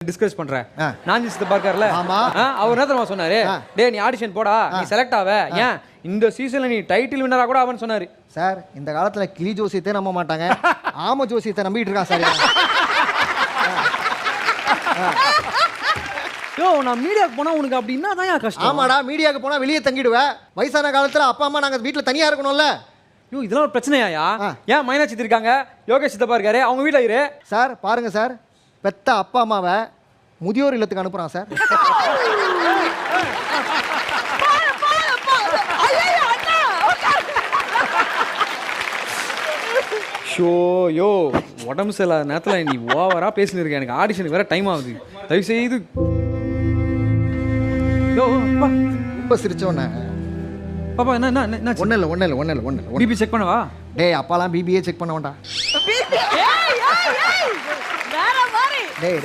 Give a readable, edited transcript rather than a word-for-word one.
Discuss பண்றேன். நாஞ்சி சித்தப்பா இருக்கார்ல, ஆமா. அவர் என்ன தெரியுமா சொன்னாரு? டேய் நீ ஆடிஷன் போடா, நீ செலக்ட் ஆவ, ஏன் இந்த சீசன்ல நீ டைட்டில் வின்னரா கூட அவன் சொன்னாரு. சார் இந்த காலத்துல கிளி ஜோசியத்தை நம்ப மாட்டாங்க, ஆம ஜோசியத்தை நம்பிட்டு இருக்கான் சார். யோ நான் மீடியாக்கு போனா உனக்கு அப்படின்னா தான் கஷ்டம். ஆமாடா, மீடியாவுக்கு போனா வெளியே தங்கிடுவேன். வயசான காலத்துல அப்பா அம்மா நாங்க வீட்டுல தனியா இருக்கணும்ல. யோ இதெல்லாம் ஒரு பிரச்சனையா? ஏன் மைனாட்சி இருக்காங்க, யோகேஷ் சித்தப்பா இருக்காரு, அவங்க வீட்டுல இரு. சார் பாருங்க சார், பெத்த அப்பா அம்மாவை முதியோர் இல்லத்துக்கு அனுப்புறான் சார். ஷோ யோ உடம்பு சரியில்லாத நேரத்தில் நீ ஓவரா பேசினு இருக்க. எனக்கு ஆடிஷனுக்கு வேற டைம் ஆகுது, தயவு செய்து. யோ அப்பா ரொம்ப சிரிச்சோன்னே. பாப்பா என்ன ஒன்றும் இல்லை. பிபி செக் பண்ணவா? டேய் அப்பாலாம் பிபிஏ செக் பண்ண வேண்டாம். டேய்